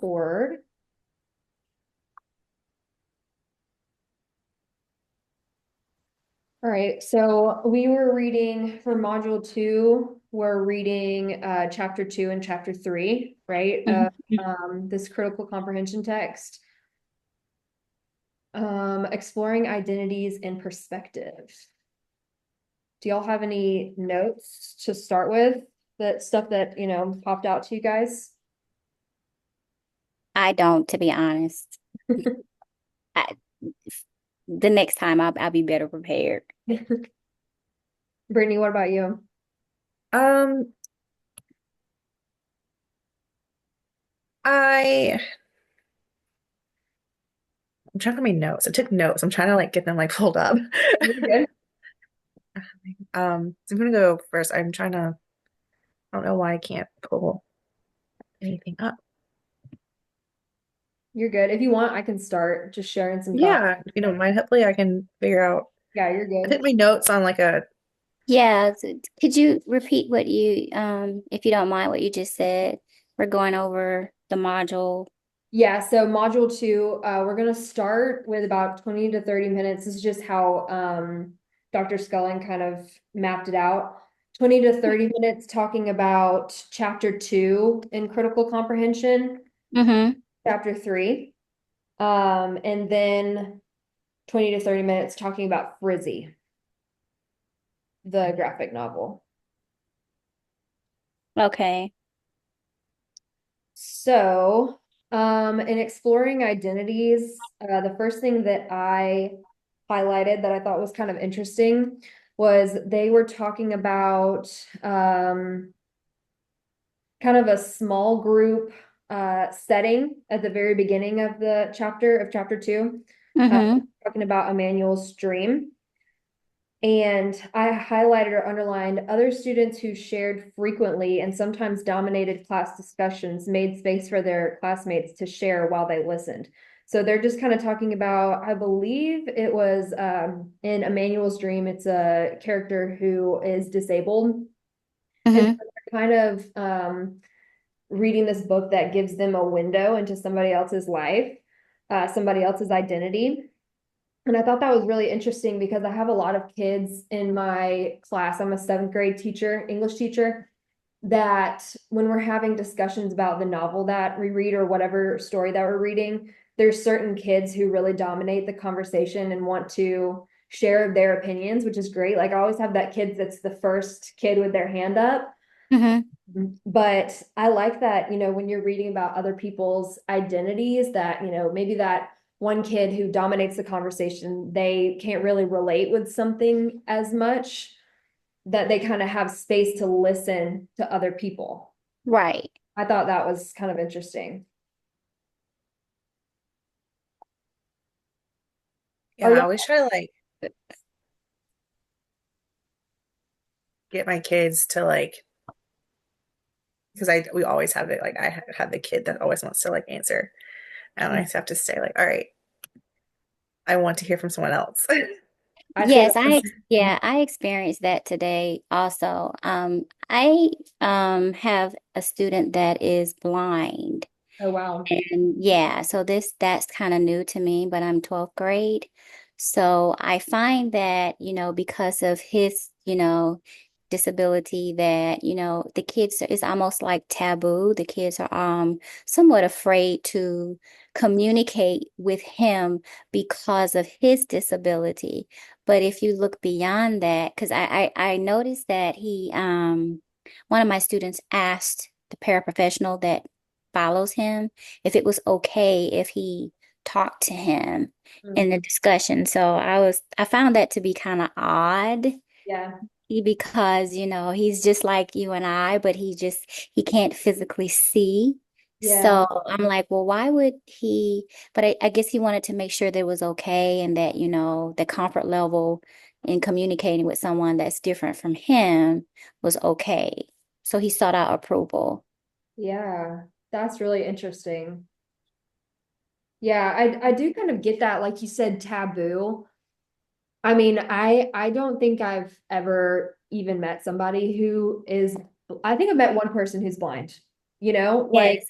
Forward. All right, so we were reading for module two, we're reading chapter two and chapter three, right? Mhm. This critical comprehension text. Exploring identities and perspective. Do y'all have any notes to start with? That stuff that, popped out to you guys? I don't, to be honest. I, the next time I'll be better prepared. Brittany, what about you? Um, I'm trying to make notes. I took notes. I'm trying to like get them like pulled up. You're good. So I'm gonna go first. I don't know why I can't pull anything up. You're good. If you want, I can start just sharing some thoughts. Yeah, if you don't mind, hopefully I can figure out. Yeah, you're I good. took my notes on like a Yeah, could you repeat what if you don't mind, what you just said? We're going over the module. Yeah, so module two, we're gonna start with about 20 to 30 minutes. This is just how Dr. Sculling kind of mapped it out. 20 to 30 minutes talking about chapter two in critical comprehension, Mm-hmm. chapter three. And then 20 to 30 minutes talking about Frizzy, the graphic novel. Okay. So, in exploring identities, the first thing that I highlighted that I thought was kind of interesting was they were talking about kind of a small group setting at the very beginning of the chapter of chapter two, uh, Mm-hmm. talking about Emmanuel's dream. And I highlighted or underlined other students who shared frequently and sometimes dominated class discussions, made space for their classmates to share while they listened. So they're just kind of talking about, I believe it was in Emmanuel's dream, it's a character who is disabled. And so Mm-hmm. they're kind of reading this book that gives them a window into somebody else's life, somebody else's identity. And I thought that was really interesting because I have a lot of kids in my class. I'm a seventh grade teacher, English teacher, that when we're having discussions about the novel that we read or whatever story that we're reading, there's certain kids who really dominate the conversation and want to share their opinions, which is great. Like I always have that kid that's the first kid with their hand up. Mm-hmm. But I like that, when you're reading about other people's identities, that, maybe that one kid who dominates the conversation, they can't really relate with something as much, that they kind of have space to listen to other people. Right. I thought that was kind of interesting. yeah, Are I you? always try to like get my kids to like because I we always have it like have the kid that always wants to like answer. And I just have to say like, all right, I want to hear from someone else. I say Yes, that. I experienced that today also. I have a student that is blind. Oh, wow. And yeah, so that's kind of new to me, but I'm 12th grade. So I find that, because of his, disability that, the kids it's almost like taboo. The kids are somewhat afraid to communicate with him because of his disability. But if you look beyond that, because I noticed that one of my students asked the paraprofessional that follows him if it was okay if he talked to him in the Mhm. discussion. So I found that to be kind of odd Yeah. because, he's just like you and I, but he can't physically see. Yeah. So I'm like, well, why would he? But I guess he wanted to make sure that it was okay and that, the comfort level in communicating with someone that's different from him was okay. So he sought out approval. Yeah. That's really interesting. Yeah, I do kind of get that, like you said, taboo. I mean, I don't think I've ever even met somebody who is, I think I've met one person who's blind, like Yes.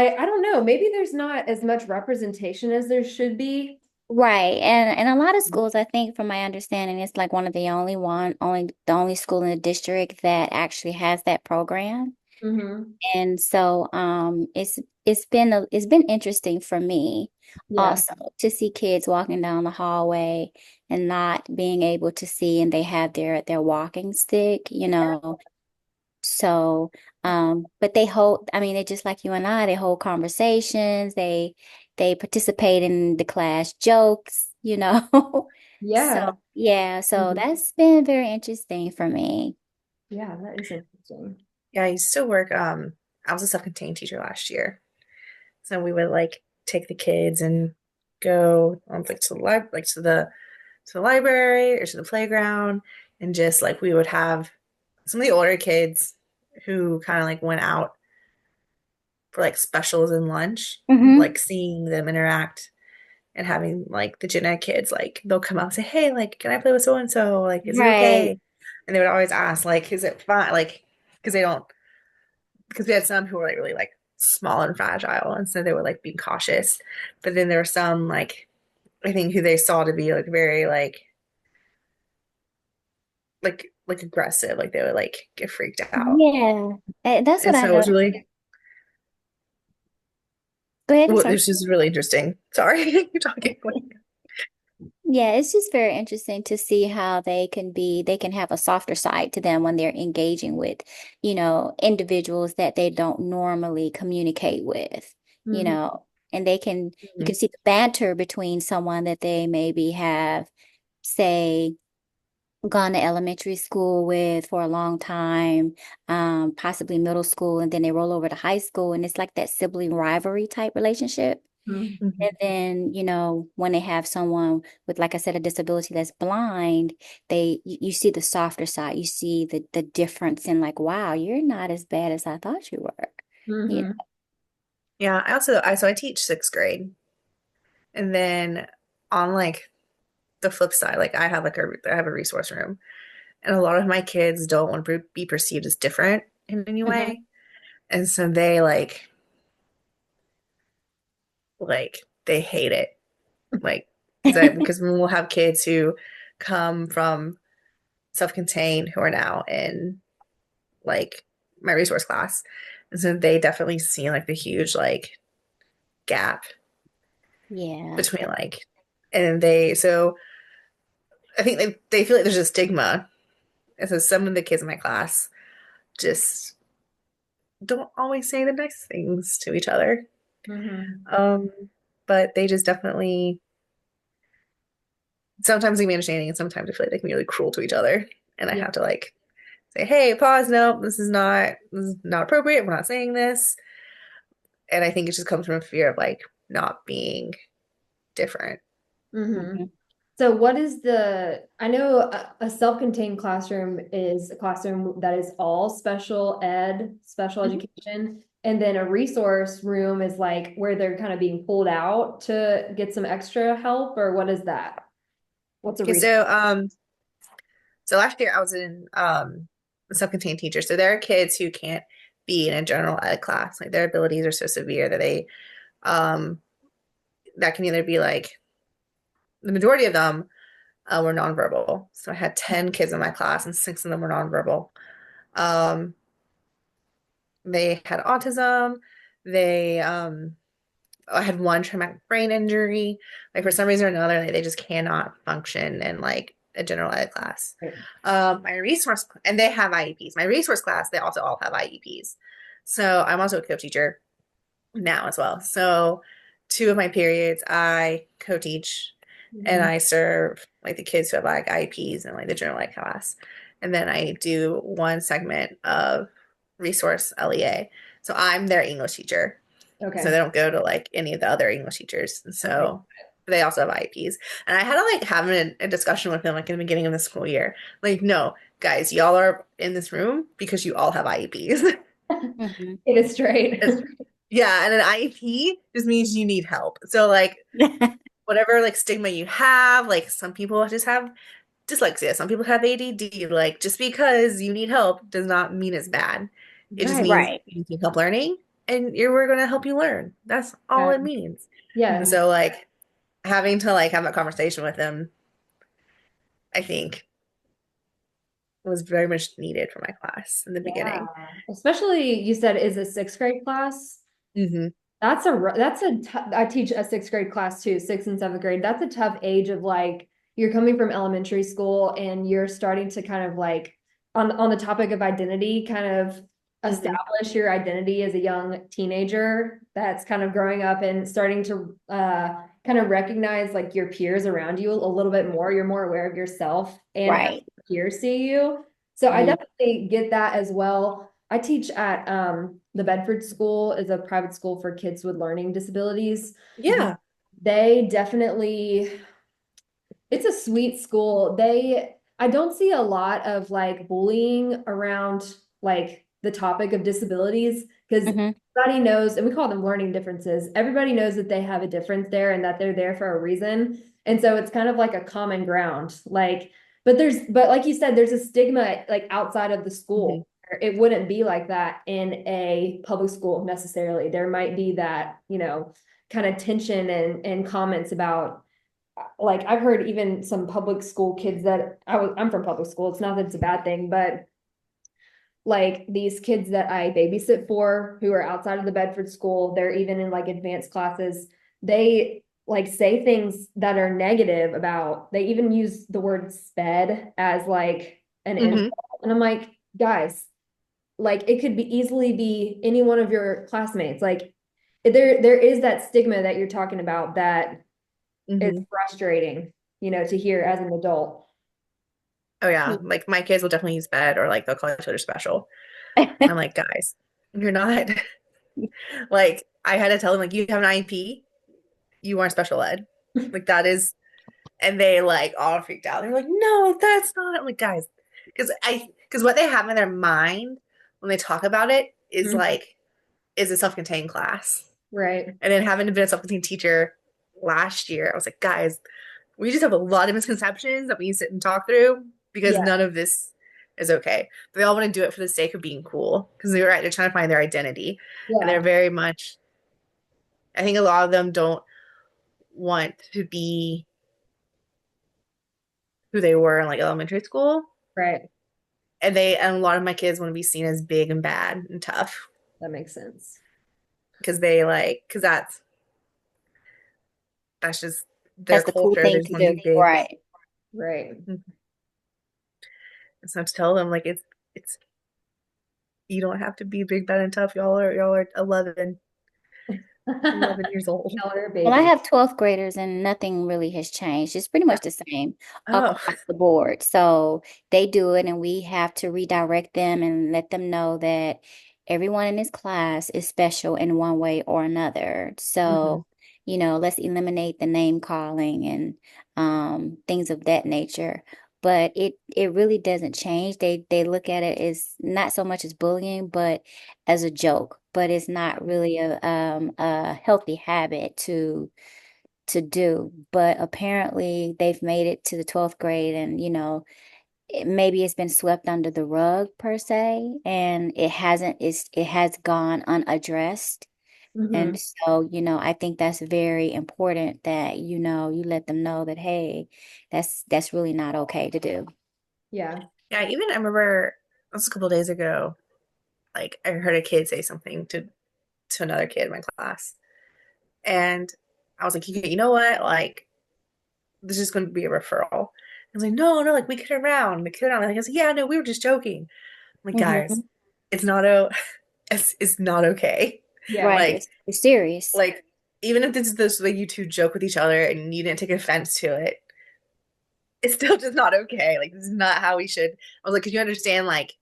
I don't know, maybe there's not as much representation as there should be. Right. And a lot of schools, I think from my understanding, it's like one of the the only school in the district that actually has that program. Hmm. And so it's been interesting for me Yeah. also to see kids walking down the hallway and not being able to see, and they have their walking stick, you know. So but they hold, I mean, they're just like you and I, they hold conversations, they participate in the class jokes, you know. Yeah. So yeah, so Mhm. that's been very interesting for me. Yeah, that is interesting. Yeah, I used to work, I was a self-contained teacher last year. So we would like take the kids and go like to the to the library or to the playground, and just like we would have some of the older kids who kind of like went out for like specials and lunch, Hmm. like seeing them interact and having like the gen ed kids, like they'll come out and say, "Hey, like, can I play with so and so? Like, is it Right. okay?" And they would always ask, like, "Is it fine?" Like, because they don't, because we had some who were like really like small and fragile, and so they were like being cautious. But then there were some like I think who they saw to be like very like aggressive, like they would like get freaked out. Yeah. That's what And I so it was know. really, Go ahead, I'm well, sorry. it was just really interesting. Sorry, you're talking. Yeah, it's just very interesting to see how they can have a softer side to them when they're engaging with, individuals that they don't normally communicate with, Hmm. and you can see the banter between someone that they maybe have, say, gone to elementary school with for a long time, possibly middle school, and then they roll over to high school, and it's like that sibling rivalry type relationship. Hmm. And then, when they have someone with, like I said, a disability that's blind, you see the softer side. You see the difference in like, wow, you're not as bad as I thought you were. You Hmm. Yeah, I teach sixth grade, and then on like the flip side, like I have a resource room, and a lot of my kids don't want to be perceived as different in any know? way, and so they like they hate it, like because we'll have kids who come from self-contained who are now in like my resource class, and so they definitely see like the huge like gap Yeah. between like, and they so I think they feel like there's a stigma. And so some of the kids in my class just don't always say the nice things to each other. Hmm. Um, but they just definitely sometimes they can be understanding and sometimes I feel like they can be really cruel to each other. And I Yeah. have to like say, hey, pause, no, this is not appropriate. We're not saying this. And I think it just comes from a fear of like not being different. Hmm. Mhm. So what is I know a self-contained classroom is a classroom that is all special ed, special Mhm. education. And then a resource room is like where they're kind of being pulled out to get some extra help, or what is that? What's a Okay, resource? so last year I was in a self-contained teacher. So there are kids who can't be in a general ed class. Like their abilities are so severe that they um that can either be like the majority of them were nonverbal. So I had 10 kids in my class and six of them were nonverbal. Um they had autism, they I had one traumatic brain injury. Like for some reason or another, they just cannot function in like a general ed class. Right. My resource and they have IEPs. My resource class, they also all have IEPs. So I'm also a co-teacher now as well. So two of my periods I co-teach and Mhm. I serve like the kids who have like IEPs and like the general ed class. And then I do one segment of resource LEA. So I'm their English teacher. So Okay. they don't go to like any of the other English teachers. Okay. So they also have IEPs. And I had to like have a discussion with them like in the beginning of the school year. Like, no, guys, y'all are in this room because you all have IEPs. Mhm. It is straight. Yeah, and an IEP just means you need help. So like whatever like stigma you have, like some people just have dyslexia, some people have ADD. Like just because you need help does not mean it's bad. It just Right. means Right. you need help learning. and we're going to help you learn. That's all it means. And Yes. so like having to like have that conversation with them, I think was very much needed for my class in the Yeah. beginning. Especially you said is a sixth grade class. Hmm. I teach a sixth grade class too, sixth and seventh grade. That's a tough age of like you're coming from elementary school and you're starting to kind of like on the topic of identity, kind of Hmm. establish your identity as a young teenager that's kind of growing up and starting to kind of recognize like your peers around you a little bit more. You're more aware of yourself and how Right. your peers see you. So I Mhm. definitely get that as well. I teach at the Bedford School is a private school for kids with learning disabilities. Yeah. They definitely it's a sweet school. I don't see a lot of like bullying around like the topic of disabilities because Mhm. everybody knows, and we call them learning differences. Everybody knows that they have a difference there and that they're there for a reason. And so it's kind of like a common ground. Like, but like you said, there's a stigma like outside of the Hmm. school. It wouldn't be like that in a public school necessarily. There might be that, kind of tension and comments about like I've heard even some public school kids that I'm from public school. It's not that it's a bad thing, but like these kids that I babysit for who are outside of the Bedford school, they're even in like advanced classes. They like say things that are negative about, they even use the word sped as like an insult. Hmm. And I'm like, guys, like it could be easily be any one of your classmates. Like there is that stigma that you're talking about that is Hmm. frustrating, to hear as an adult. Oh yeah. Like my kids will definitely use bed or like they'll call each other special. I'm like, guys, you're not like I had to tell them like you have an IEP, you aren't special ed. Like that is and they like all freaked out. They're like, no, that's not. I'm like, guys, because what they have in their mind when they talk about it is Mhm. like, is a self-contained class. Right. And then having been a self-contained teacher last year, I was like, guys, we just have a lot of misconceptions that we need to sit and talk through because Yeah. none of this is okay. But they all want to do it for the sake of being cool because they're right, they're trying to find their identity. And they're Yeah. very much, I think a lot of them don't want to be who they were in like elementary school. Right. And a lot of my kids want to be seen as big and bad and tough That makes sense. because they like because that's just their That's the cool culture. They thing just to want to do. be big. Right. Right. Mhm. And so I have to tell them like it's you don't have to be big, bad, and tough. Y'all are 11 years old. Tell her Well, I baby. have 12th graders and nothing really has changed. It's pretty much the same Oh, across the board. So they do it, and we have to redirect them and let them know that everyone in this class is special in one way or another. hmm. So, let's eliminate the name calling and things of that nature. But it really doesn't change. They look at it as not so much as bullying, but as a joke. But it's not really a healthy habit to do. But apparently they've made it to the 12th grade, and maybe it's been swept under the rug per se, and it hasn't. It has gone unaddressed. Hmm. And so, I think that's very important that, you let them know that, hey, that's really not okay to do. Yeah. Yeah, even I remember it was a couple days ago. Like I heard a kid say something to another kid in my class, and I was like, you know what? Like this is going to be a referral. I was like, no, no, like we kid around, we kid around. Like, I was like, yeah, no, we were just joking. I'm like, guys, Hmm. it's not it's not okay. Yeah. Right. Like It's serious. like even if this like you two joke with each other and you didn't take offense to it, it's still just not okay. Like this is not how we should. I was like, could you understand? Like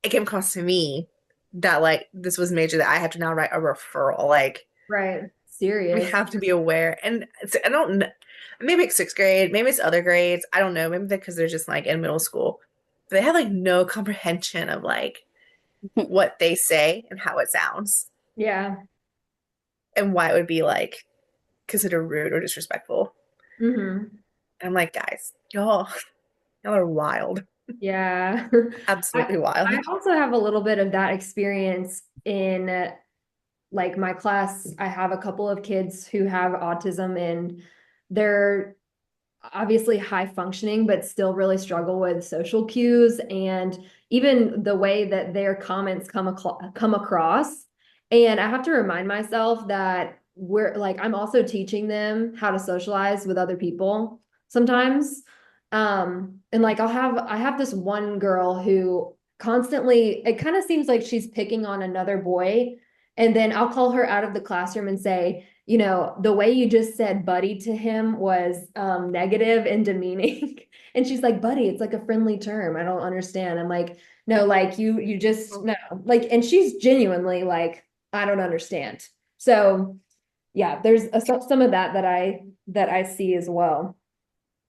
it came across to me that like this was major that I have to now write a referral. Like Right. we Serious. have to be aware. And I don't know. Maybe it's sixth grade, maybe it's other grades. I don't know. Maybe because they're just like in middle school. But they have like no comprehension of like what they say and how it sounds Yeah. and why it would be like considered rude or disrespectful. Hmm. And I'm like, guys, y'all are wild. Yeah. Absolutely I wild. also have a little bit of that experience in like my class. I have a couple of kids who have autism and they're obviously high functioning, but still really struggle with social cues and even the way that their comments come across. And I have to remind myself that we're like, I'm also teaching them how to socialize with other people sometimes. And like I have this one girl who constantly, it kind of seems like she's picking on another boy. And then I'll call her out of the classroom and say, you know, the way you just said buddy to him was negative and demeaning. And she's like, buddy, it's like a friendly term. I don't understand. I'm like, no, like you just no. Like, and she's genuinely like, I don't understand. So yeah, there's some of that that I see as well.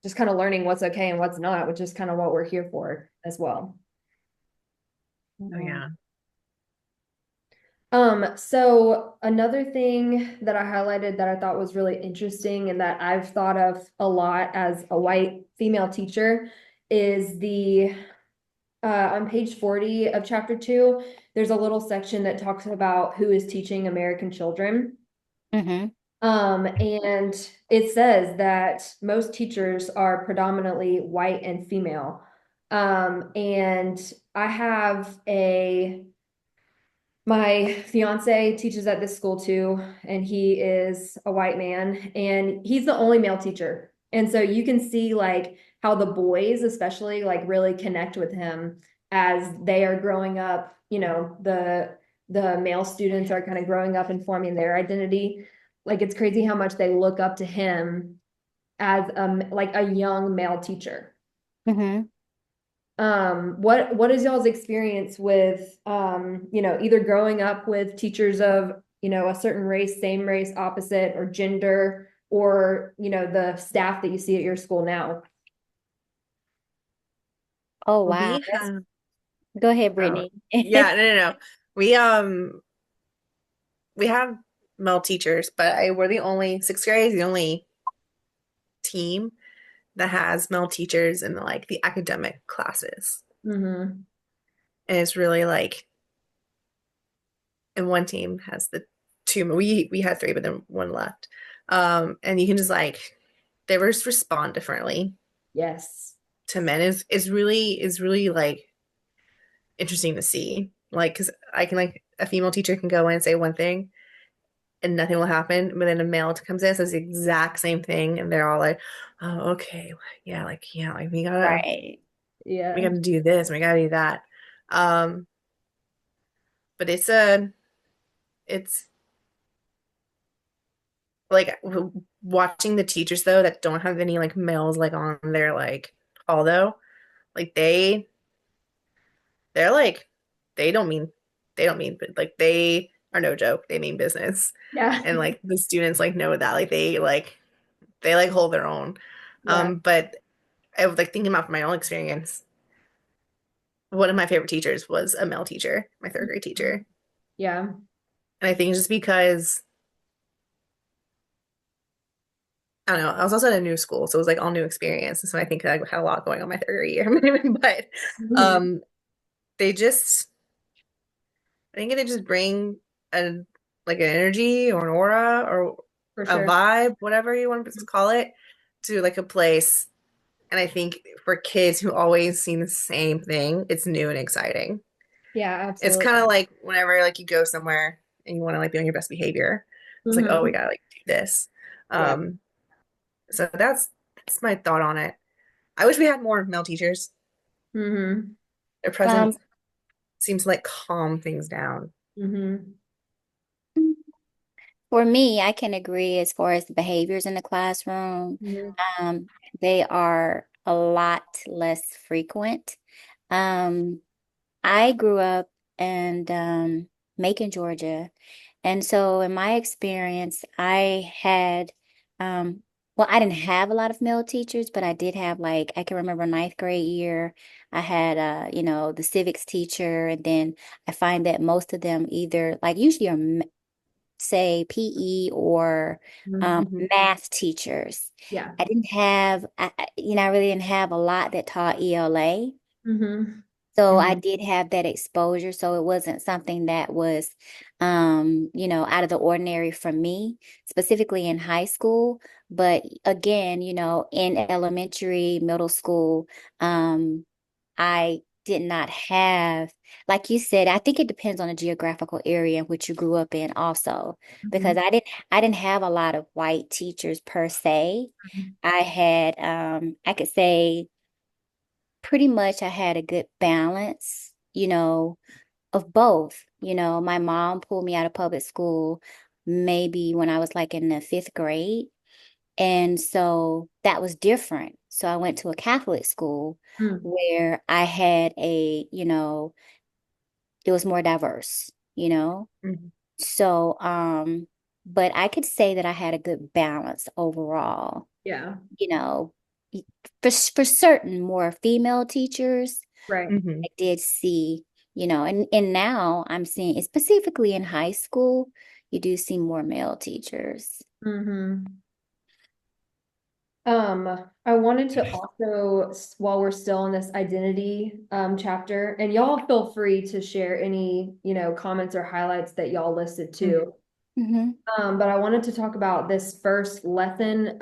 Just kind of learning what's okay and what's not, which is kind of what we're here for as well. Oh yeah. So another thing that I highlighted that I thought was really interesting and that I've thought of a lot as a white female teacher is the on page 40 of chapter 2, there's a little section that talks about who is teaching American children. Mm-hmm. And it says that most teachers are predominantly white and female. And I have a my fiance teaches at this school too, and he is a white man, and he's the only male teacher. And so you can see like how the boys, especially, like really connect with him as they are growing up. You know, the male students are kind of growing up and forming their identity. Like it's crazy how much they look up to him as like a young male teacher. Mm-hmm. What is y'all's experience with you know, either growing up with teachers of, you know, a certain race, same race, opposite, or gender, or, you know, the staff that you see at your school now? Oh, Well, wow. we have Go ahead, oh Brittany. yeah, no. We we have male teachers, but we're the only sixth grade is the only team that has male teachers in like the academic classes. Mm-hmm. And it's really like, and one team has the two. We had three, but then one left. And you can just like they just respond differently Yes. to men is really like interesting to see. Like, because I can like a female teacher can go in and say one thing and nothing will happen, but then a male comes in and says the exact same thing, and they're all like, "Oh, okay, yeah, like Right. we Yeah. gotta do this, we gotta do that." Um, but it's like watching the teachers though that don't have any like males like on their like hall though, like they're like they don't mean but like they are no joke. They mean business. Yeah. And like the students like know that. Like they like hold their own. Yeah. But I was like thinking about from my own experience, one of my favorite teachers was a male teacher, my third grade teacher. Yeah. And I think just because I don't know, I was also at a new school, so it was like all new experience. And so I think I had a lot going on my third grade year. But Mhm. um they just I think they just bring a like an energy or an aura or For a sure. vibe, whatever you want to call it, to like a place. And I think for kids who always see the same thing, it's new and exciting. Yeah, It's kind of absolutely. like whenever like you go somewhere and you want to like be on your best behavior. It's like, oh, we Hmm. gotta like do this. Yeah. Um, so that's my thought on it. I wish we had more male teachers. Hmm. Their Um, presence seems to like calm things down. Hmm. for me, I can agree as far as the behaviors in the classroom. Hmm. Um, they are a lot less frequent. Um, I grew up in Macon, Georgia. And so in my experience, I had well, I didn't have a lot of male teachers, but I did have like I can remember ninth grade year, I had you know, the civics teacher, and then I find that most of them either like usually are say PE or Hmm. math teachers. Yeah. I didn't have, you know, I really didn't have a lot that taught ELA. Mm-hmm. So I Hmm. did have that exposure. So it wasn't something that was, out of the ordinary for me, specifically in high school. But again, in elementary, middle school, I did not have, like you said, I think it depends on the geographical area in which you grew up in also, because I didn't have a lot of white teachers per se. I had, I could say pretty much I had a good balance, of both. My mom pulled me out of public school maybe when I was like in the fifth grade. And so that was different. So I went to a Catholic school Mm-hmm. where I had it was more diverse, you know? Hmm. So, but I could say that I had a good balance overall, Yeah. you know, for certain more female teachers. Right. Hmm. I did see, and now I'm seeing, specifically in high school, you do see more male teachers. Mm-hmm. I wanted to also, while we're still in this identity chapter, and y'all feel free to share any, comments or highlights that y'all listed too. Hmm. But I wanted to talk about this first lesson.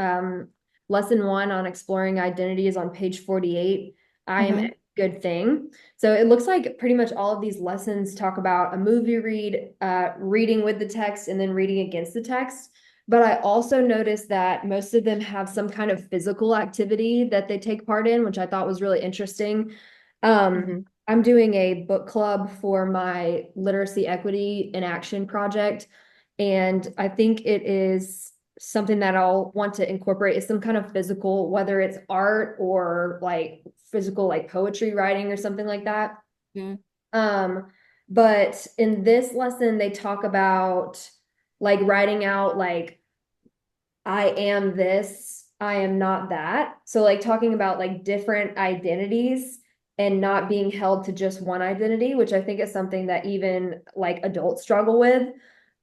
Lesson one on exploring identity is on page 48. I am a Hmm. good thing. So it looks like pretty much all of these lessons talk about a movie read, reading with the text, and then reading against the text. But I also noticed that most of them have some kind of physical activity that they take part in, which I thought was really interesting. Hmm. I'm doing a book club for my literacy equity in action project. And I think it is something that I'll want to incorporate is some kind of physical, whether it's art or like physical, like poetry writing or something like that. Hmm. Um, but in this lesson, they talk about like writing out like I am this, I am not that. So like talking about like different identities and not being held to just one identity, which I think is something that even like adults struggle with.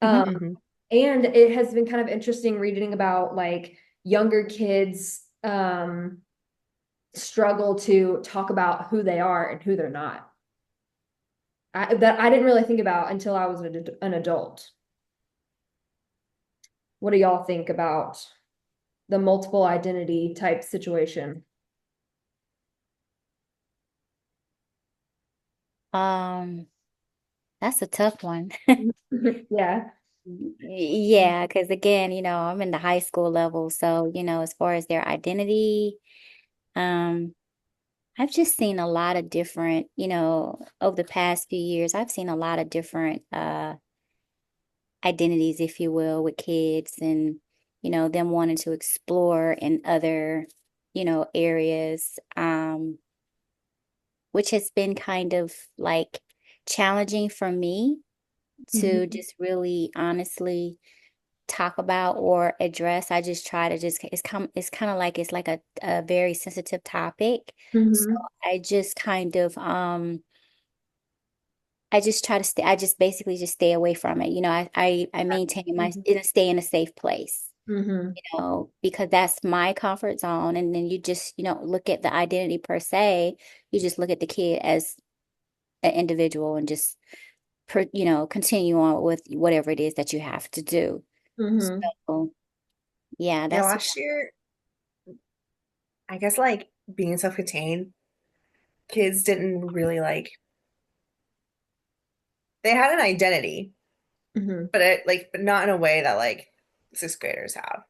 Um, Hmm. Hmm. and it has been kind of interesting reading about like younger kids struggle to talk about who they are and who they're not. That I didn't really think about until I was an adult. What do y'all think about the multiple identity type situation? Um, that's a tough one. Yeah. Yeah, because again, I'm in the high school level, so, as far as their identity, um, I've just seen a lot of different, over the past few years, I've seen a lot of different identities, if you will, with kids and, them wanting to explore in other, areas, which has been kind of like challenging for me to Mhm. just really honestly talk about or address. I just try to just it's kind of like it's like a very sensitive topic. So Mhm. I just kind of I just try to stay I just basically just stay away from it. I maintain Mhm. stay in a safe place, Mhm. because that's my comfort zone. And then you just, look at the identity per se. You just look at the kid as an individual and just continue on with whatever it is that you have to do. Mhm. So yeah, Yeah, that's last year, I guess like being self-contained, kids didn't really like they had an identity, Mhm. but not in a way that like sixth graders have.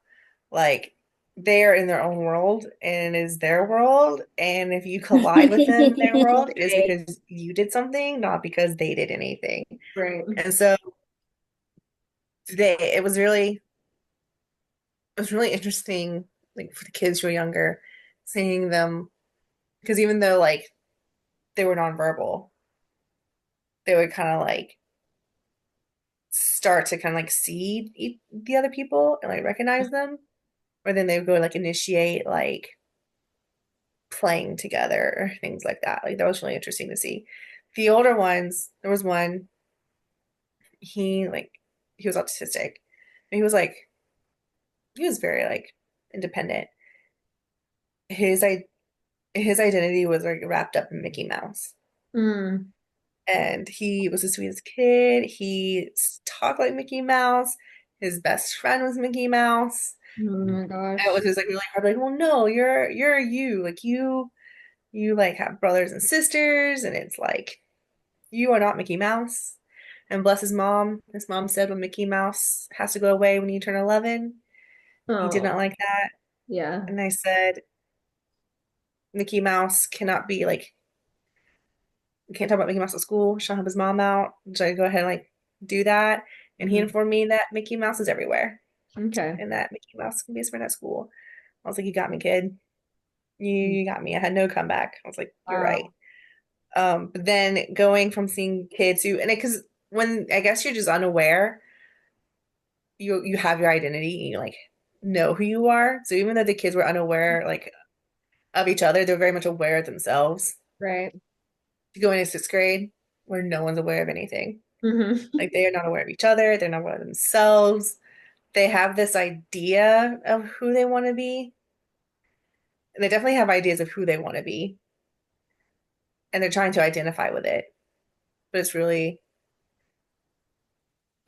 Like they are in their own world and it is their world. And if you collide with them in their world, it is Right. because you did something, not because they did anything. Right. And so today it was really interesting, like for the kids who are younger, seeing them because even though like they were nonverbal, they would kind of like start to kind of like see the other people and like recognize them, or then they would go like initiate like playing together or things like that. Like that was really interesting to see. The older ones, there was one, he like he was autistic. And he was very like independent. His his identity was like wrapped up in Mickey Mouse. Mm. And he was the sweetest kid. He talked like Mickey Mouse. His best friend was Mickey Mouse. Oh my And it was gosh. just like really hard. Like, well, no, you're you. Like you like have brothers and sisters, and it's like you are not Mickey Mouse. And bless his mom. His mom said when Mickey Mouse has to go away when you turn 11, he did not Oh, like that. yeah. And I said, Mickey Mouse cannot be like, we can't talk about Mickey Mouse at school. She'll help his mom out. Should I go ahead and like do that? And he Mhm. informed me that Mickey Mouse is everywhere Okay. and that Mickey Mouse can be his friend at school. I was like, you got me, kid. You got me. I had no comeback. I was like, you're right. Wow. But then going from seeing kids who, and it, because when I guess you're just unaware, you have your identity and you like know who you are. So even though the kids were unaware like of each other, they're very much aware of themselves. Right. Going into sixth grade, where no one's aware of anything. Hmm. Like they are not aware of each other, they're not aware of themselves. They have this idea of who they want to be. And they definitely have ideas of who they want to be. And they're trying to identify with it. But it's really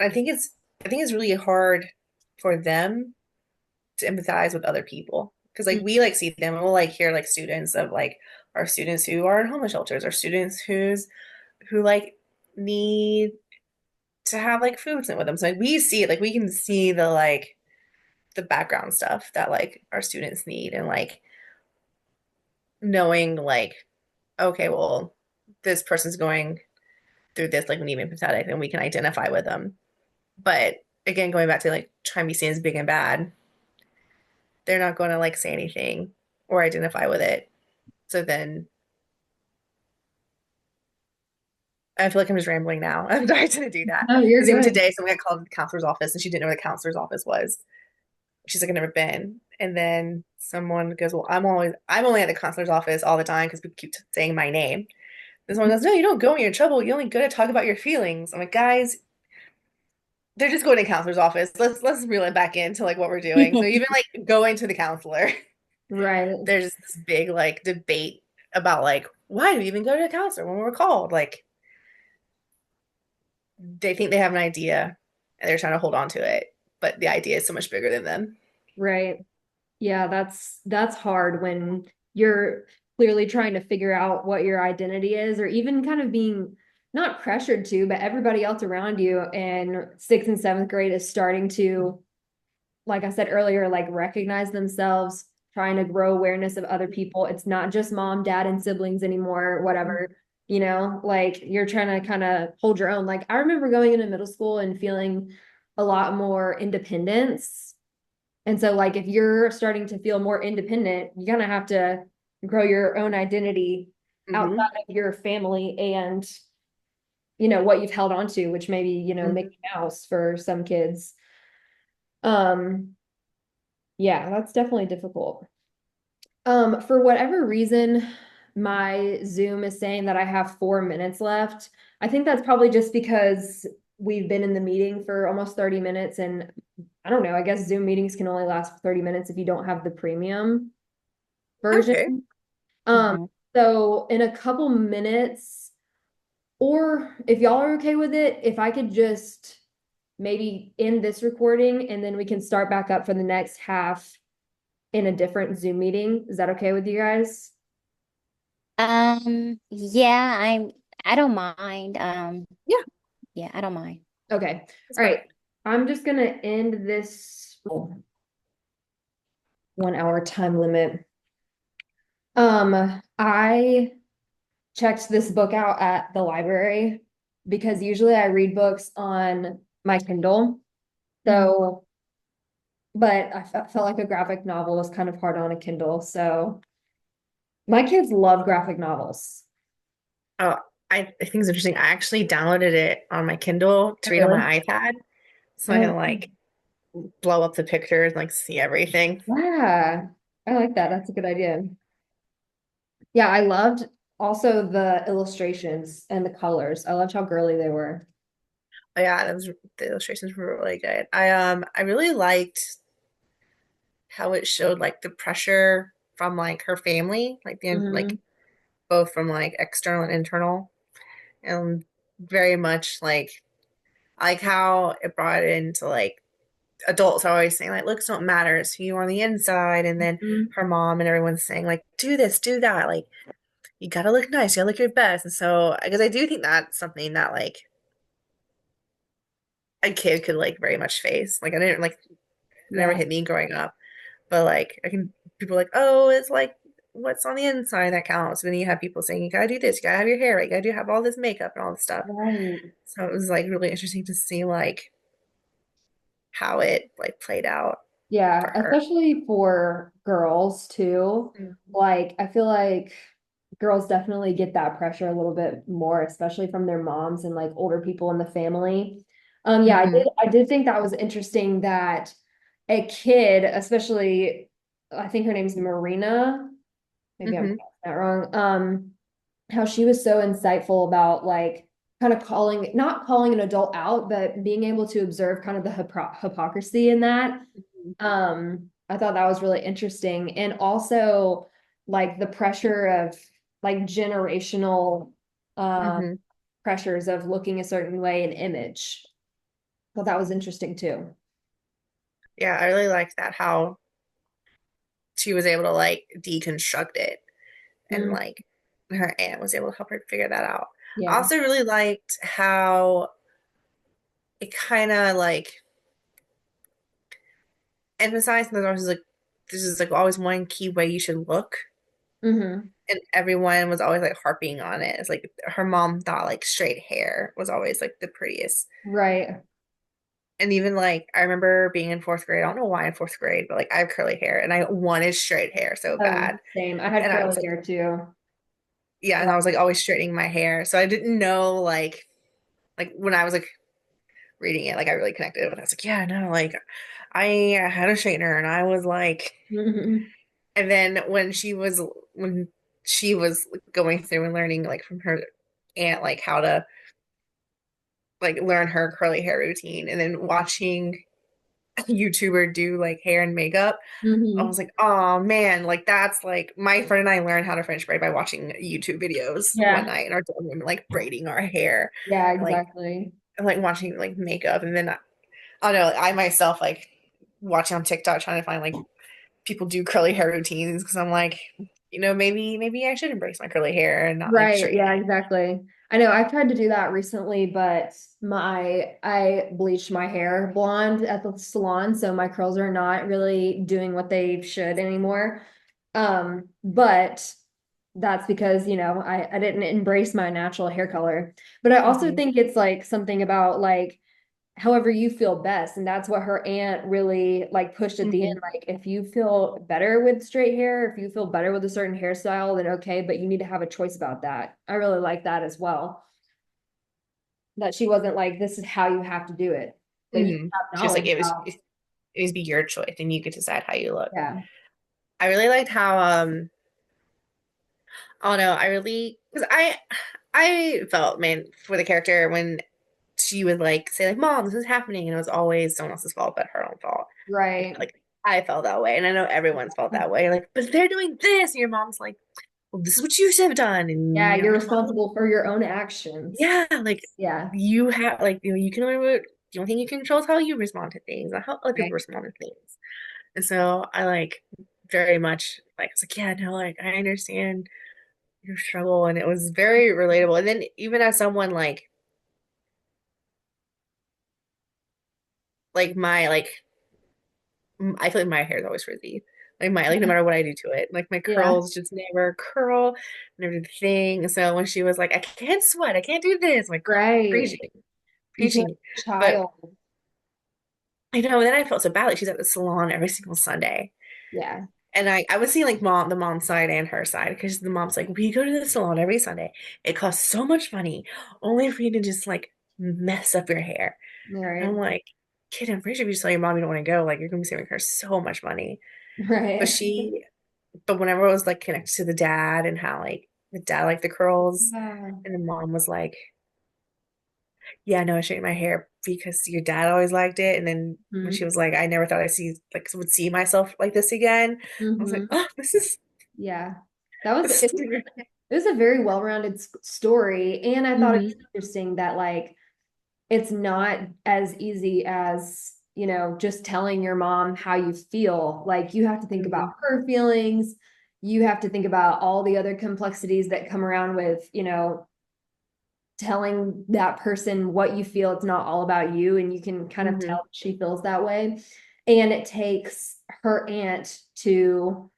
I think it's I think it's really hard for them to empathize with other people. Because like we like see them and we'll like hear like students of like our students who are in homeless shelters, our students who like need to have like food sent with them. So like we see it, like we can see the background stuff that like our students need and like knowing like, okay, well, this person's going through this, like we need to be empathetic and we can identify with them. But again, going back to like trying to be seen as big and bad, they're not going to like say anything or identify with it. So then I feel like I'm just rambling now. I'm sorry to do that. No, you're Because even good. today, someone got called to the counselor's office and she didn't know where the counselor's office was. She's like, I've never been. And then someone goes, well, I'm only at the counselor's office all the time because people keep saying my name. And someone goes, no, you don't go when you're in trouble. You only go to talk about your feelings. I'm like, guys, they're just going to counselor's office. Let's reel it back into like what we're doing. So even like going to the counselor, Right. there's this big like debate about like why do we even go to a counselor when we're called? Like they think they have an idea and they're trying to hold on to it, but the idea is so much bigger than them. Right. Yeah, that's hard when you're clearly trying to figure out what your identity is, or even kind of being not pressured to, but everybody else around you in sixth and seventh grade is starting to, like I said earlier, like recognize themselves, trying to grow awareness of other people. It's not just mom, dad, and siblings anymore, whatever, like you're trying to kind of hold your own. Like I remember going into middle school and feeling a lot more independence. And so, like, if you're starting to feel more independent, you're gonna have to grow your own identity outside Hmm. of your family and, what you've held on to, which maybe, Hmm. Mickey Mouse for some kids. Um, yeah, that's definitely difficult. For whatever reason, my Zoom is saying that I have 4 minutes left. I think that's probably just because we've been in the meeting for almost 30 minutes and I don't know, I guess Zoom meetings can only last for 30 minutes if you don't have the premium version. Okay. Um, Hmm. so in a couple minutes, or if y'all are okay with it, if I could just maybe end this recording and then we can start back up for the next half in a different Zoom meeting. Is that okay with you guys? Yeah, I don't mind. Yeah, Yeah, I don't mind. Okay. that's All right. perfect. I'm just gonna end this 1 hour time limit. I checked this book out at the library because usually I read books on my Kindle. Mhm. So, but felt like a graphic novel was kind of hard on a Kindle. So my kids love graphic novels. Oh, I think it's interesting. I actually downloaded it on my Kindle to read on Really? my iPad, so I Oh, can like blow up the pictures and like see everything. yeah. I like that. That's a good idea. Yeah, I loved also the illustrations and the colors. I loved how girly they were. Oh, yeah, the illustrations were really good. I really liked how it showed like the pressure from like her family, like the like Mhm. both from like external and internal, and very much like how it brought into like adults are always saying like looks don't matter, it's who you are on the inside, and then Mhm. her mom and everyone's saying like do this, do that, like you gotta look nice, you gotta look your best. And so because I do think that's something that like a kid could like very much face. Like I didn't like it never Yeah. hit me growing up, but like I can people are like, oh, it's like what's on the inside that counts. And then you have people saying you gotta do this, you gotta have your hair right, you gotta do have all this makeup and all this stuff. Right. So it was like really interesting to see like how it like played out Yeah, for her. especially for girls too. Mhm. Like, I feel like girls definitely get that pressure a little bit more, especially from their moms and like older people in the family. Yeah, Mhm. I did think that was interesting that a kid, especially I think her name's Marina, maybe I'm Mhm. pronouncing that wrong. How she was so insightful about like kind of not calling an adult out, but being able to observe kind of the hypocrisy in that. I thought that was really interesting. And also like the pressure of like generational um Mhm. pressures of looking a certain way in image. I thought that was interesting too. Yeah, I really liked that how she was able to like deconstruct it and Mm, like her aunt was able to help her figure that out. I yeah. also really liked how it kind of like emphasized that there was like this is like always one key way you should look, Hmm. and everyone was always like harping on it. It's like her mom thought like straight hair was always like the prettiest. Right. And even like I remember being in fourth grade. I don't know why in fourth grade, but like I have curly hair and I wanted straight hair so Oh, bad. same. I had And I curly was like, hair too. yeah, and I was like always straightening my hair. So I didn't know like when I was like reading it, like I really connected with it. I was like, yeah, no, like I had a straightener and I was like, Hmm. and then when she was going through and learning like from her aunt like how to like learn her curly hair routine and then watching a YouTuber do like hair and makeup, I Hmm. was like, oh man, like that's like my friend and I learned how to French braid by watching YouTube videos one Yeah. night in our dorm room, like braiding our hair, Yeah, and like exactly. and like watching like makeup, and then I don't know, I myself like watching on TikTok trying to find like people do curly hair routines because I'm like, maybe I should embrace my curly hair and not like Right. straighten Yeah, it. exactly. I know I've tried to do that recently, but I bleached my hair blonde at the salon, so my curls are not really doing what they should anymore. But that's because, I didn't embrace my natural hair color. But I also Hmm. think it's like something about like however you feel best. And that's what her aunt really like pushed at the end. Hmm. Like, if you feel better with straight hair, if you feel better with a certain hairstyle, then okay, but you need to have a choice about that. I really like that as well. That she wasn't like, this is how you have to do it, but you Hmm. have Just like knowledge it was, about, it was be your choice, and you could decide how you look. yeah. I really liked how oh no, I really because I felt man for the character when she would like say like mom this is happening and it was always someone else's fault but her own fault. Right. Like I felt that way and I know everyone's felt that way. Like but they're doing this and your mom's like, well this is what you should have done Yeah, and you're you're responsible. responsible for your own actions. Yeah, like Yeah. you have like you can only the only thing you can control is how you respond to things, not how other people Right. respond to things. And so I like very much like I was like, yeah, no, like I understand your struggle and it was very relatable. And then even as someone like my I feel like my hair is always frizzy. Like no matter what I do to it, like my Yeah. curls just never curl and everything. So when she was like, I can't sweat, I can't do this, I'm like Right. preaching, You can't preaching. But child. I know then I felt so bad. Like she's at the salon every single Sunday. Yeah. And I was seeing like the mom's side and her side because the mom's like, we go to the salon every Sunday. It costs so much money only for you to just like mess up your hair. And I'm Right. like, kid, I'm pretty sure if you just tell your mom you don't want to go, like you're gonna be saving her so much money. But Right. but whenever it was like connected to the dad and how like the dad liked the curls, Yeah. and the mom was like, yeah, no, I straightened my hair because your dad always liked it. And then when she Mhm. was like, I never thought I would see myself like this again. I was like, Mhm. oh, this is Yeah. That was it was a very well-rounded story. And I thought it was Hmm. interesting that like it's not as easy as, just telling your mom how you feel. Like you have to think about Hmm. her feelings. You have to think about all the other complexities that come around with, telling that person what you feel. It's not all about you, and you can kind of Hmm. tell she feels that way. And it takes her aunt to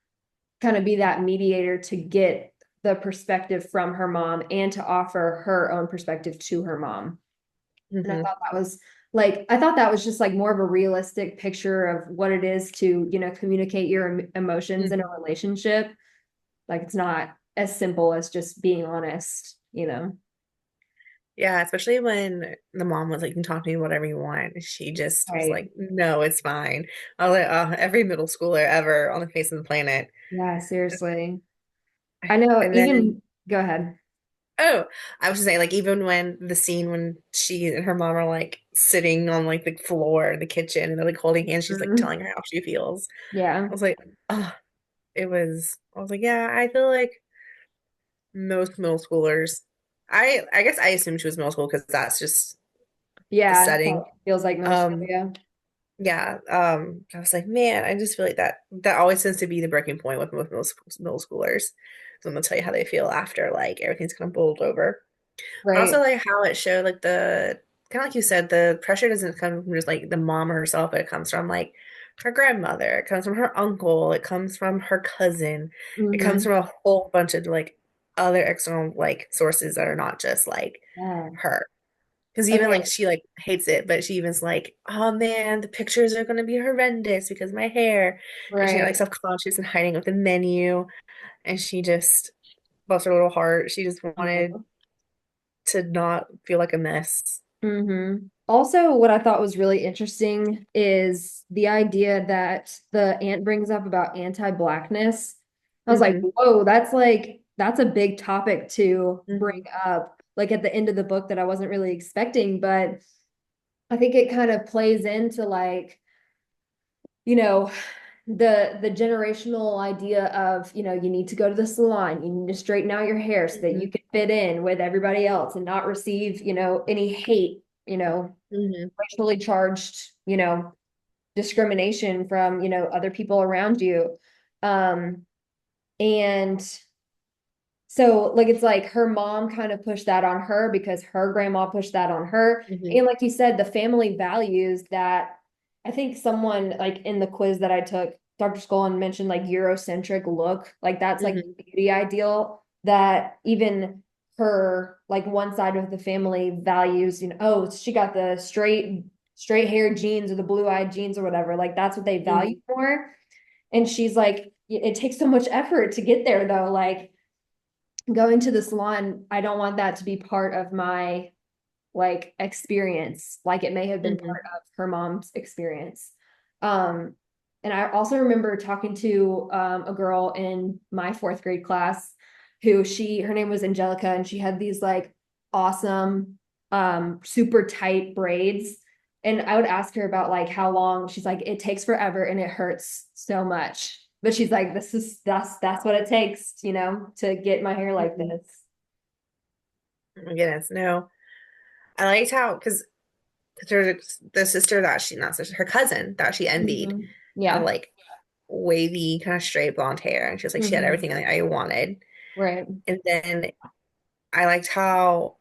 kind of be that mediator to get the perspective from her mom and to offer her own perspective to her mom. And I Hmm. thought that was like, I thought that was just like more of a realistic picture of what it is to, communicate your emotions in a Hmm. relationship. Like it's not as simple as just being honest. Yeah, especially when the mom was like, "You can talk to me whatever you want." She just was Right. like, "No, it's fine." I was like, "Oh, every middle schooler ever on the face of the planet." Yeah, seriously. I know And then, even go ahead. oh, I was just saying, like, even when the scene when she and her mom are like sitting on like the floor in the kitchen and they're like holding hands, she's like Mhm. telling her how she feels. Yeah. I was like, oh, I was like, yeah, I feel like most middle schoolers, I guess I assumed she was middle school because that's just the Yeah. setting. Feels like middle school. Um, Yeah. yeah, I was like, man, I just feel like that always tends to be the breaking point with middle schoolers. So I'm gonna tell you how they feel after like everything's kind of bowled over. But also Right. like how it showed like the kind of like you said, the pressure doesn't come from just like the mom herself, but it comes from like her grandmother, it comes from her uncle, it comes from her cousin, it comes Hmm. from a whole bunch of like other external like sources that are not just like Yeah. her. Because even like Okay. she like hates it, but she even's like, oh man, the pictures are gonna be horrendous because of my hair. And she got like Right. self-conscious and hiding with the menu. And she just, bless her little heart, she just wanted to not feel like a mess. Also, what I thought was really interesting is the idea that the aunt brings up about anti-blackness. I was like, Hmm. whoa, that's a big topic to bring Hmm. up, like at the end of the book that I wasn't really expecting, but I think it kind of plays into like, you know, the generational idea of, you need to go to the salon, you need to straighten out your hair so that Hmm. you can fit in with everybody else and not receive, any hate, Hmm. racially charged, discrimination from, other people around you. Um, and so like it's like her mom kind of pushed that on her because her grandma pushed that on her. Hmm. And like you said, the family values that I think someone like in the quiz that I took, Dr. Scullin mentioned like Eurocentric look. Like that's like Hmm. the beauty ideal that even her like one side of the family values, oh, she got the straight haired jeans or the blue-eyed jeans or whatever. Like that's what they value Hmm. more. And she's like, it takes so much effort to get there though. Like going to the salon, I don't want that to be part of my like experience, like it may have been Hmm. part of her mom's experience. Um, and I also remember talking to a girl in my fourth grade class who her name was Angelica, and she had these like awesome, super tight braids. And I would ask her about like how long. She's like, it takes forever and it hurts so much. But she's like, that's what it takes, to get my hair like Hmm. this. Oh my goodness, no. I liked how, because the sister that she, not sister, her cousin that she envied Mhm. had Yeah. like wavy, kind of straight blonde hair. And she was like, she had Mhm. everything like I wanted. Right. And then I liked how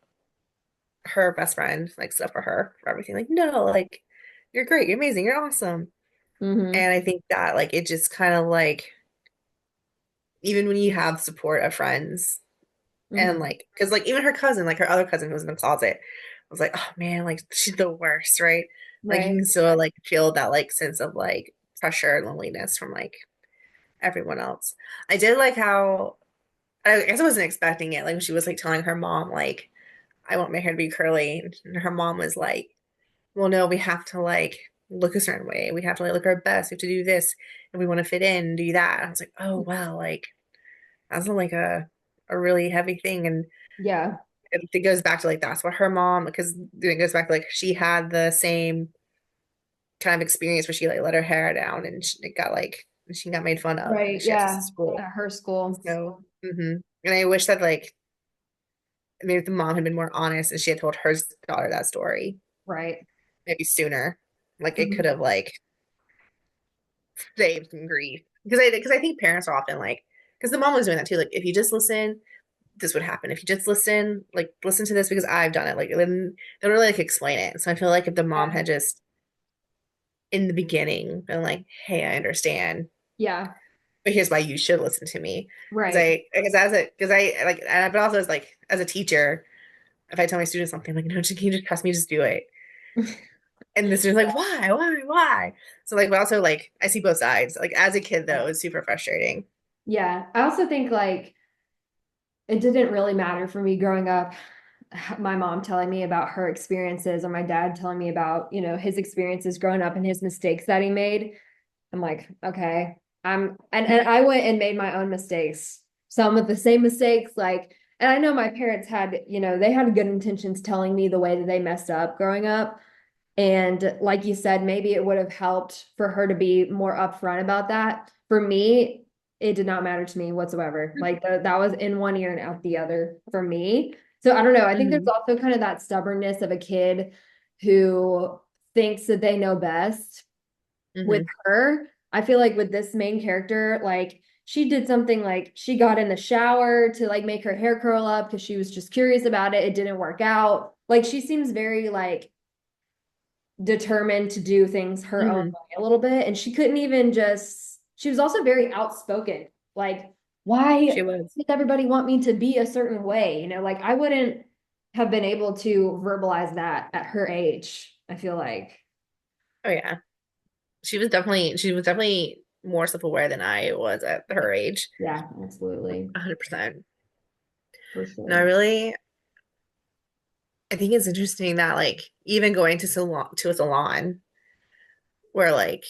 her best friend like stuff for her for everything. Like, no, like you're great, you're amazing, you're awesome. Hmm. And I think that like it just kind of like even when you have support of friends and Hmm. like because like even her cousin, like her other cousin who was in the closet, was like, oh man, like she's the worst, right? Like you Right. can still like feel that like sense of like pressure and loneliness from like everyone else. I did like how I guess I wasn't expecting it. Like when she was like telling her mom like I want my hair to be curly, and her mom was like, well, no, we have to like look a certain way. We have to like look our best. We have to do this and we want to fit in and do that. I was like, oh wow, like that's like a really heavy thing. And Yeah. it goes back to like that's what her mom because it goes back to like she had the same kind of experience where she like let her hair down and it got like and she got made fun of Right, and she got to yeah, school. at her school. So, and I wish that like maybe if the mom had been more honest and she had told her daughter that story Right. maybe sooner. Like it could Mhm. have like saved some grief. Because I think parents are often like because the mom was doing that too. Like if you just listen, this would happen. If you just listen, like listen to this because I've done it. Like then they don't really like explain it. So I feel like if the mom had just in the beginning been like, hey, I understand, Yeah, but here's why you should listen to me. right. Because I like but also as like as a teacher, if I tell my students something, I'm like, no, just can you just trust me, just do it. And the student's like, why? So like, but also like, I see both sides. Like as a kid though, it's super frustrating. Yeah, I also think like it didn't really matter for me growing up. My mom telling me about her experiences or my dad telling me about, his experiences growing up and his mistakes that he made. I'm like, okay, and I went and made my own mistakes. Some of the same mistakes, like, and I know my parents had, they had good intentions telling me the way that they messed up growing up. And like you said, maybe it would have helped for her to be more upfront about that. For me, it did not matter to me whatsoever. Like that was in one ear and out the other for me. So I don't know. I think there's Hmm. also kind of that stubbornness of a kid who thinks that they know best. With Hmm. her, I feel like with this main character, like she did something like she got in the shower to like make her hair curl up because she was just curious about it. It didn't work out. Like she seems very like determined to do things her own Hmm. way a little bit. And she couldn't even just, she was also very outspoken. Like, why She was. does everybody want me to be a certain way? Like I wouldn't have been able to verbalize that at her age, I feel like. Oh yeah. She was definitely more self-aware than I was at her age. Yeah, absolutely. 100%. For No, I sure. really I think it's interesting that like even going to a salon where like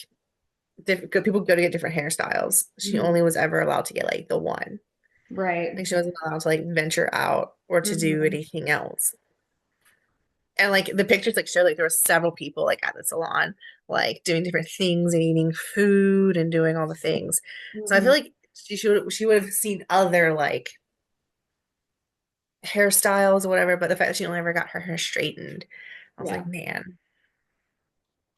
people go to get different hairstyles. She Mhm. only was ever allowed to get like the one. Right. Like she wasn't allowed to like venture out or to do Mhm. anything else. And like the pictures like show like there were several people like at the salon like doing different things and eating food and doing all the things. So I feel Mhm. like she would have seen other like hairstyles or whatever, but the fact that she only ever got her hair straightened, I was Yeah. like, man.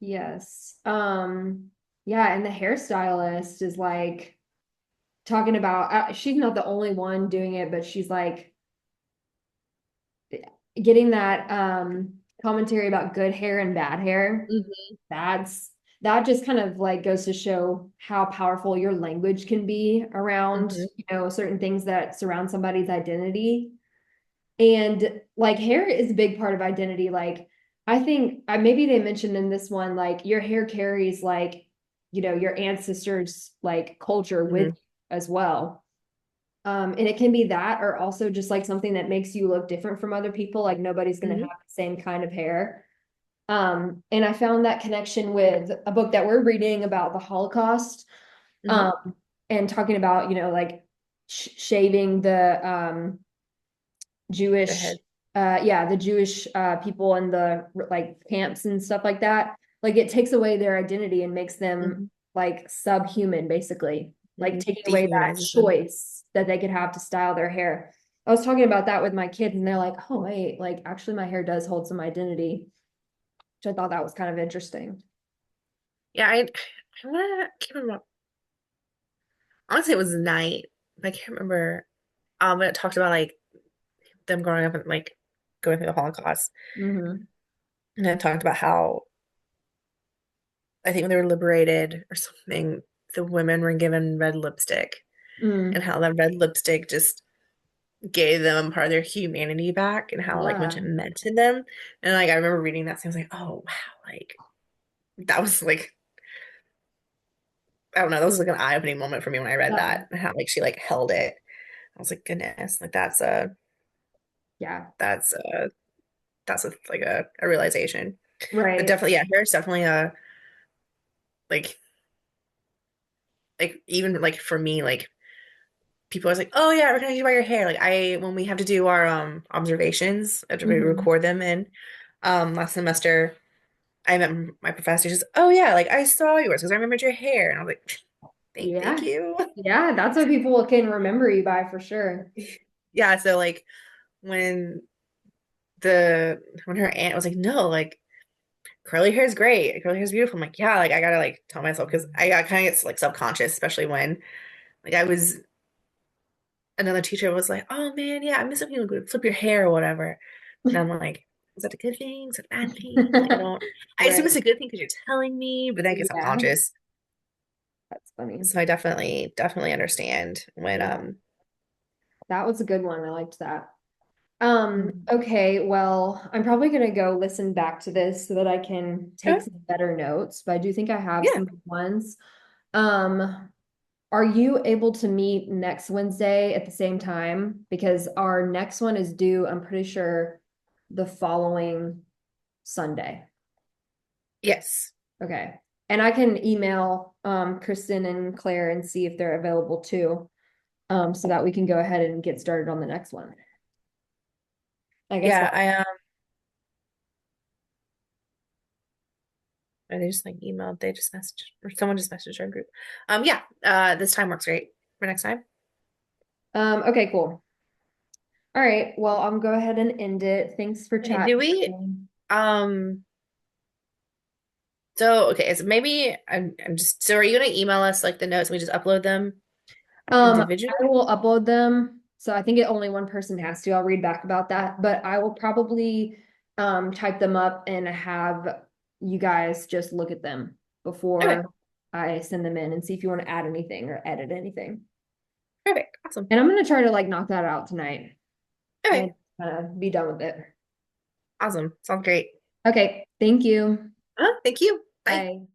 Yes. Yeah, and the hairstylist is like talking about she's not the only one doing it, but she's like getting that commentary about good hair and bad hair. Hmm. That's that just kind of like goes to show how powerful your language can be around, Hmm. certain things that surround somebody's identity. And like hair is a big part of identity. Like I think maybe they mentioned in this one, like your hair carries like, your ancestors' like culture with Hmm. you as well. And it can be that or also just like something that makes you look different from other people. Like nobody's gonna have Hmm. the same kind of hair. And I found that connection with a book that we're reading about the Holocaust, Hmm. um, and talking about, like shaving the The Jewish, head. yeah, the Jewish people in the like camps and stuff like that. Like it takes away their identity and makes them Hmm. like subhuman, basically, like Hmm. taking away that Dehumanizes them. choice that they could have to style their hair. I was talking about that with my kids, and they're like, "Oh, wait, like actually, my hair does hold some identity," which I thought that was kind of interesting. Yeah, can't remember. Honestly, it was Night. I can't remember. But it talked about like them growing up and like going through the Holocaust. Hmm. And it talked about how I think when they were liberated or something, the women were given red lipstick and Mm. how that red lipstick just gave them part of their humanity back and how like much Yeah. it meant to them. And like I remember reading that, so I was like, oh wow, like that was like I don't know, that was like an eye-opening moment for me when I read Yeah. that and how like she like held it. I was like, goodness, like Yeah. that's like a realization. But Right. definitely, yeah, hair is definitely a like even like for me, like people are like, oh yeah, I recognize you by your hair. Like I when we have to do our observations after we Hmm. record them in last semester, I met my professor. She's oh yeah, like I saw yours because I remembered your hair, and I was like, Thank Yeah. you. Yeah, that's what people can remember you by for sure. Yeah, so like when when her aunt was like, no, like curly hair is great. Curly hair is beautiful. I'm like, yeah, like I gotta like tell myself because I got kind of get like subconscious, especially when like I was another teacher was like, oh man, yeah, I miss something like flip your hair or whatever. And I'm like, is that a good thing? Is that a bad thing? Like I assume Right. it's a good thing because you're telling me, but then I get Yeah, subconscious. that's funny. So I definitely understand when Yeah, that was a good one. I liked that. Mhm. Okay, well, I'm probably gonna go listen back to this so that I can take Okay. some better notes, but I do think I have Yeah. some good ones. Um, are you able to meet next Wednesday at the same time? Because our next one is due, I'm pretty sure, the following Sunday. Yes. Okay. And I can email Kristen and Claire and see if they're available too. So that we can go ahead and get started on the next one. I guess Yeah, what or they just like emailed, they just messaged or someone just messaged our group. Yeah, this time works great for next time. okay, cool. All right. Well, I'm go ahead and end it. Thanks for Okay, do chatting. we um so okay, so maybe I'm just so are you gonna email us like the notes and we just upload them individually? I will upload them. So I think only one person has to. I'll read back about that, but I will probably type them up and have you guys just look at them Okay, before I send them in and see if you want to add anything or edit anything. perfect. Awesome. And I'm gonna try to like knock that out tonight and Okay, be done with it. awesome. Sounds great. Okay, thank you. Thank you. Bye. Bye.